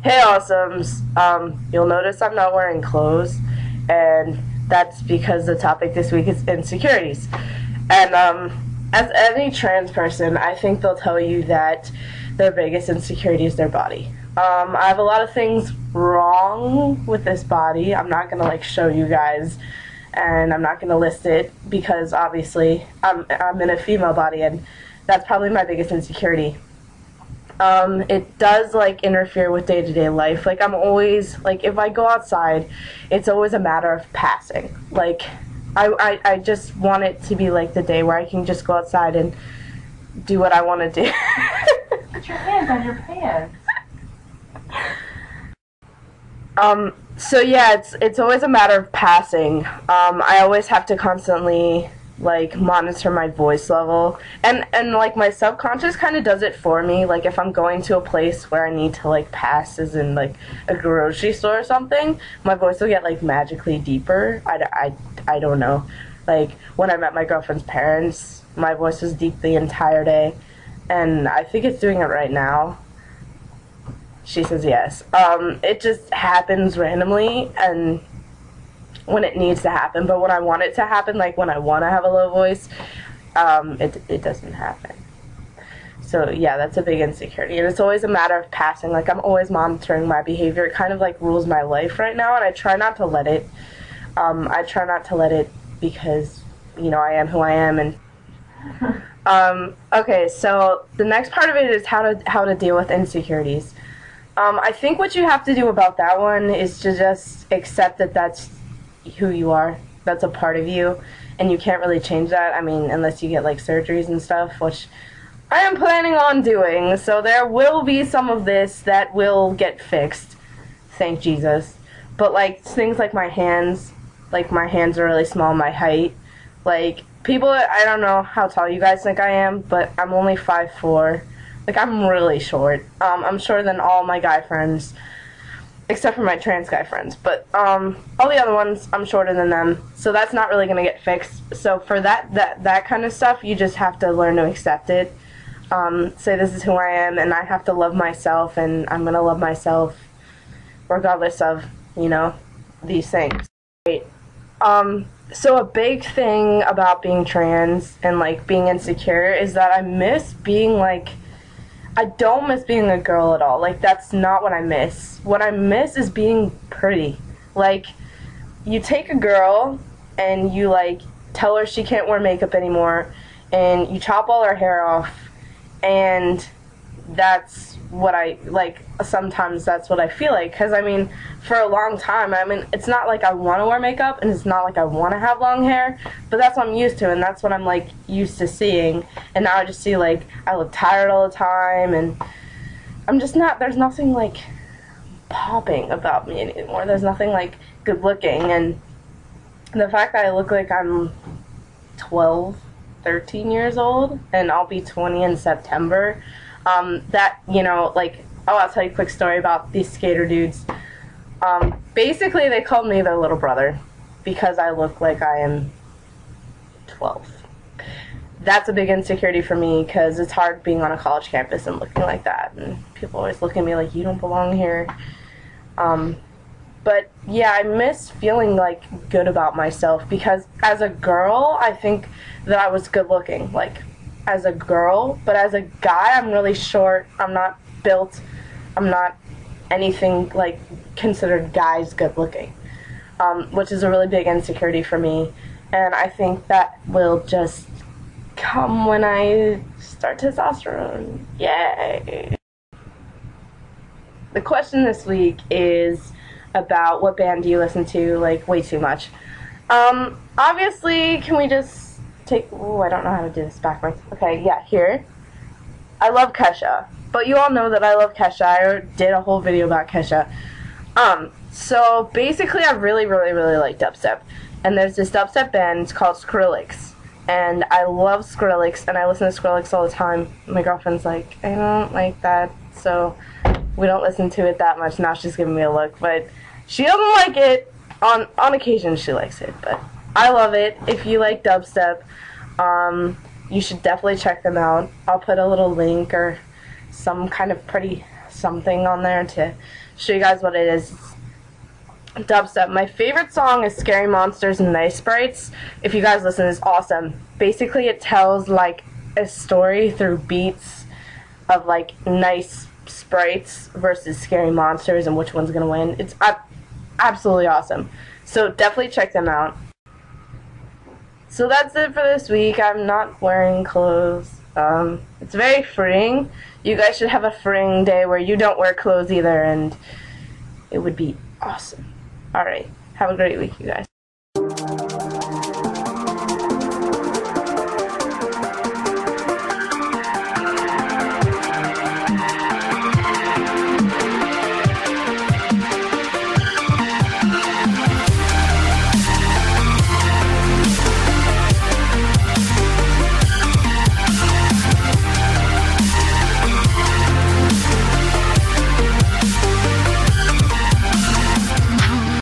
Hey, awesomes. You'll notice I'm not wearing clothes, and that's because the topic this week is insecurities. And as any trans person, I think they'll tell you that their biggest insecurity is their body. I have a lot of things wrong with this body. I'm not gonna like show you guys, and I'm not gonna list it because obviously I'm in a female body, and that's probably my biggest insecurity. It does like interfere with day-to-day life. Like I'm always like if I go outside, it's always a matter of passing. Like I just want it to be like the day where I can just go outside and do what I want to do. Put your hands on your pants. So yeah, it's always a matter of passing. I always have to constantly like monitor my voice level, and like my subconscious kind of does it for me. Like if I'm going to a place where I need to like pass, as in like a grocery store or something, my voice will get like magically deeper. I don't know. Like when I met my girlfriend's parents, my voice was deep the entire day, and I think it's doing it right now. She says yes. It just happens randomly and when it needs to happen, but when I want it to happen, like when I want to have a low voice, it doesn't happen. So yeah, that's a big insecurity, and it's always a matter of passing. Like I'm always monitoring my behavior. It kind of like rules my life right now, and I try not to let it. I try not to let it because I am who I am, and okay. So the next part of it is how to deal with insecurities. I think what you have to do about that one is to just accept that that's who you are. That's a part of you, and you can't really change that. I mean, unless you get like surgeries and stuff, which I am planning on doing. So there will be some of this that will get fixed. Thank Jesus. But like things like my hands are really small, my height. Like people, I don't know how tall you guys think I am, but I'm only 5'4". Like, I'm really short. I'm shorter than all my guy friends, except for my trans guy friends. But all the other ones, I'm shorter than them. So that's not really going to get fixed. So for that kind of stuff, you just have to learn to accept it. Say this is who I am, and I have to love myself, and I'm going to love myself regardless of, these things. Right. So a big thing about being trans and, like, being insecure is that I don't miss being a girl at all. Like, that's not what I miss. What I miss is being pretty. Like, you take a girl and you, like, tell her she can't wear makeup anymore, and you chop all her hair off, and that's what sometimes that's what I feel like. Because, I mean, for a long time, it's not like I want to wear makeup, and it's not like I want to have long hair, but that's what I'm used to, and that's what I'm, like, used to seeing. And now I just see, like, I look tired all the time, and I'm just not, there's nothing, like, popping about me anymore. There's nothing, like, good looking, and the fact that I look like I'm 12, 13 years old, and I'll be 20 in September, I'll tell you a quick story about these skater dudes. Basically, they called me their little brother because I look like I am 12. That's a big insecurity for me because it's hard being on a college campus and looking like that. And people always look at me like, you don't belong here. But yeah, I miss feeling like good about myself because as a girl, I think that I was good looking. Like, as a girl, but as a guy, I'm really short. I'm not built. I'm not anything like considered guys good looking, which is a really big insecurity for me. And I think that will just come when I start testosterone. Yay! The question this week is about what band do you listen to, like, way too much. Obviously, can we just I don't know how to do this backwards. Okay, yeah, here. I love Kesha. But you all know that I love Kesha. I did a whole video about Kesha. So basically I really, really, really like dubstep. And there's this dubstep band called Skrillex. And I love Skrillex, and I listen to Skrillex all the time. My girlfriend's like, I don't like that, so we don't listen to it that much. Now she's giving me a look, but she doesn't like it. On occasion she likes it, but I love it. If you like dubstep, you should definitely check them out. I'll put a little link or some kind of pretty something on there to show you guys what it is. Dubstep. My favorite song is Scary Monsters and Nice Sprites. If you guys listen, it's awesome. Basically, it tells like a story through beats of like nice sprites versus scary monsters and which one's gonna win. It's absolutely awesome. So definitely check them out. So that's it for this week. I'm not wearing clothes. It's very freeing. You guys should have a freeing day where you don't wear clothes either, and it would be awesome. Alright, have a great week, you guys.